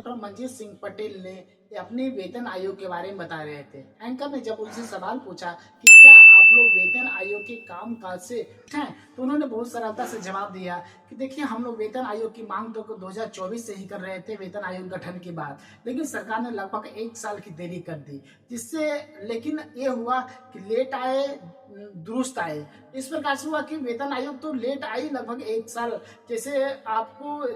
Doctor Manjeet Singh Patel ने अपने वेतन आयोग के बारे में बता रहे थे। एंकर ने जब उनसे सवाल पूछा कि क्या आप लोग वेतन आयोग के काम काज से हैं, तो उन्होंने बहुत सरलता से जवाब दिया कि देखिए, हम लोग वेतन आयोग की मांग तो 2024 से ही कर रहे थे, वेतन आयोग गठन की बात, लेकिन सरकार ने लगभग 1 साल की देरी कर दी, जिससे लेकिन ये हुआ कि लेट आए दुरुस्त आए। इस प्रकार से हुआ कि वेतन आयोग तो लेट आई लगभग 1 साल। जैसे आपको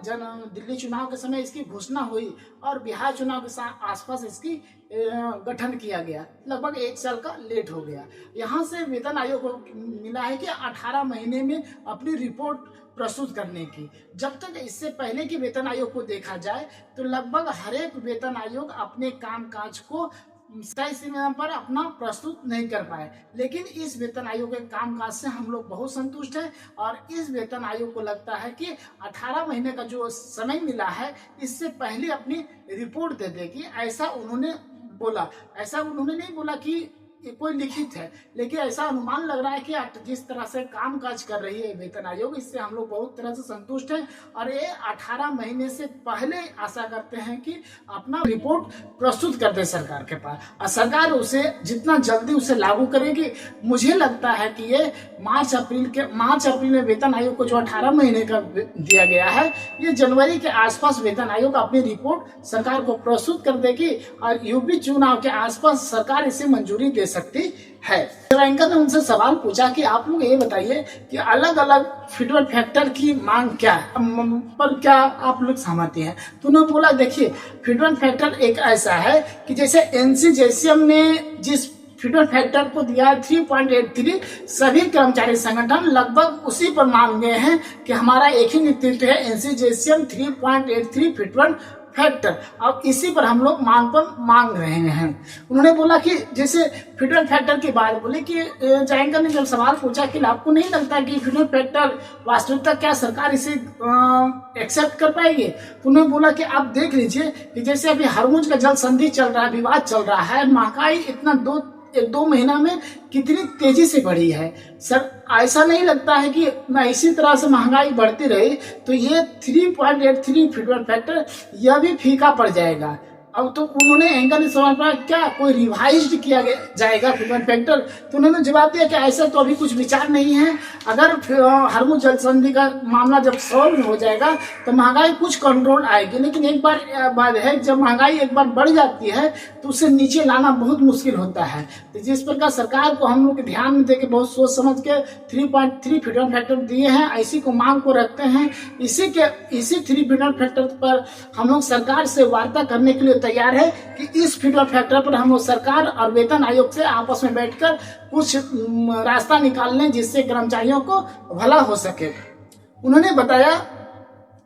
दिल्ली चुनाव के समय इसकी घोषणा हुई और बिहार चुनाव के आसपास इसकी गठन किया गया, लगभग 1 साल का लेट हो गया। यहाँ से वेतन आयोग को मिला है कि 18 महीने में अपनी रिपोर्ट प्रस्तुत करने की। जब तक इससे पहले के वेतन आयोग को देखा जाए तो लगभग हर एक वेतन आयोग अपने काम काज को सही समय पर अपना प्रस्तुत नहीं कर पाए, लेकिन इस वेतन आयोग के कामकाज से हम लोग बहुत संतुष्ट हैं और इस वेतन आयोग को लगता है कि 18 महीने का जो समय मिला है, इससे पहले अपनी रिपोर्ट दे देगी, ऐसा उन्होंने बोला। ऐसा उन्होंने नहीं बोला कि ये कोई लिखित है, लेकिन ऐसा अनुमान लग रहा है कि जिस तरह से काम काज कर रही है वेतन आयोग, इससे हम लोग बहुत तरह से संतुष्ट हैं और ये 18 महीने से पहले आशा करते हैं कि अपना रिपोर्ट प्रस्तुत कर दे सरकार के पास और सरकार उसे जितना जल्दी उसे लागू करेगी। मुझे लगता है कि ये मार्च अप्रैल में वेतन आयोग को जो 18 महीने का दिया गया है, ये जनवरी के आसपास वेतन आयोग अपनी रिपोर्ट सरकार को प्रस्तुत कर देगी और यूपी चुनाव के आसपास सरकार इसे मंजूरी दे सकती है। एंकर ने उनसे सवाल पूछा कि आप लोग ये बताइए कि अलग अलग फिटमेंट फैक्टर की मांग क्या है, पर क्या आप लोग सहमति हैं? तो उन्होंने बोला, देखिए, फिटमेंट फैक्टर एक ऐसा है कि जैसे एनसीजेसीएम ने जिस फिटमेंट फैक्टर को दिया 3.83, सभी कर्मचारी संगठन लगभग उसी पर मान गए हैं कि हमारा एक ही नेतृत्व है, एनसीजेसीएम 3.83 फिटमेंट फैक्टर। अब इसी पर हम लोग मांग रहे हैं। उन्होंने बोला कि जैसे फिटमेंट फैक्टर की बात बोली कि एंकर ने जब सवाल पूछा कि आपको नहीं लगता कि फिटमेंट फैक्टर वास्तविकता क्या सरकार इसे एक्सेप्ट कर पाएगी, तो उन्होंने बोला कि आप देख लीजिए कि जैसे अभी हरमुज का जल संधि चल रहा है, विवाद चल रहा है, महंगाई इतना 1-2 महीना में कितनी तेजी से बढ़ी है। सर, ऐसा नहीं लगता है कि इसी तरह से महंगाई बढ़ती रही तो ये 3.83 फिटमेंट फैक्टर यह भी फीका पड़ जाएगा। अब तो उन्होंने एंकर ने सवाल पूछा, क्या कोई रिवाइज्ड किया जाएगा फिटमेंट फैक्टर? तो उन्होंने जवाब दिया कि ऐसा तो अभी कुछ विचार नहीं है। अगर हरमुज जल संधि का मामला जब सॉल्व हो जाएगा तो महंगाई कुछ कंट्रोल आएगी, लेकिन एक बात है, जब महंगाई एक बार बढ़ जाती है तो उसे नीचे लाना बहुत मुश्किल होता है। तो जिस प्रकार सरकार को हम लोग ध्यान में देकर बहुत सोच समझ के 3.3 फिटमेंट फैक्टर दिए हैं, ऐसी को मांग को रखते हैं। इसी 3 फिटमेंट फैक्टर पर हम लोग सरकार से वार्ता करने के लिए तैयार है कि इस फिटमेंट फैक्टर पर हम लोग सरकार और वेतन आयोग से आपस में बैठकर कुछ रास्ता निकाल लें जिससे कर्मचारियों को भला हो सके। उन्होंने बताया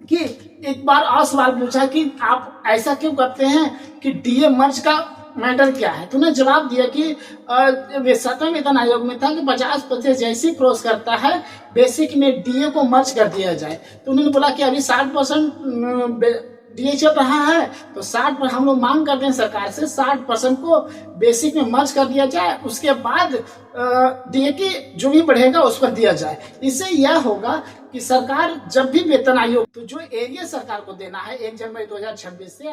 कि एक बार और सवाल पूछा कि आप ऐसा क्यों करते हैं कि डीए मर्ज का मैटर क्या है, तो उन्हें जवाब दिया कि 7वें वेतन आयोग में था कि 50% जैसी क्रॉस करता है बेसिक में डीए को मर्ज कर दिया जाए। तो उन्होंने बोला कि अभी 60% डीए चल रहा है, तो 60 पर हम लोग मांग करते हैं सरकार से 60% को बेसिक में मर्ज कर दिया जाए, उसके बाद डीए की जो भी बढ़ेगा उस पर दिया जाए। इससे यह होगा कि सरकार जब भी वेतन आयोग तो जो एरिया सरकार को देना है 1 जनवरी 2026 से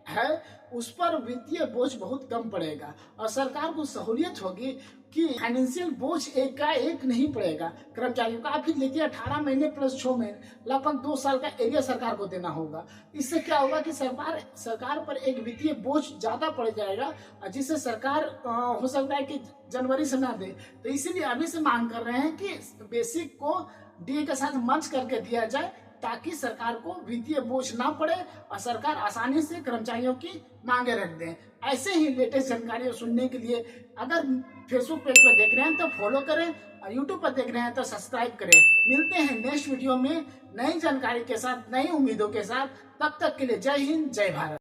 है, उस पर वित्तीय बोझ बहुत कम पड़ेगा और सरकार को सहूलियत होगी कि फाइनेंशियल बोझ एक का एक नहीं पड़ेगा कर्मचारियों का। आप देखिए, 18 महीने प्लस 6 महीने, लगभग 2 साल का एरिया सरकार को देना होगा। इससे क्या होगा कि सरकार पर एक वित्तीय बोझ ज्यादा पड़ जाएगा, जिससे सरकार हो सकता है कि जनवरी से ना दे। तो इसीलिए अभी से मांग कर रहे हैं कि बेसिक को डीए के साथ मर्ज करके दिया जाए, ताकि सरकार को वित्तीय बोझ ना पड़े और सरकार आसानी से कर्मचारियों की मांगे रख दें। ऐसे ही लेटेस्ट जानकारी सुनने के लिए अगर फेसबुक पेज पर देख रहे हैं तो फॉलो करें और यूट्यूब पर देख रहे हैं तो सब्सक्राइब करें। मिलते हैं नेक्स्ट वीडियो में नई जानकारी के साथ, नई उम्मीदों के साथ। तब तक के लिए जय हिंद, जय भारत।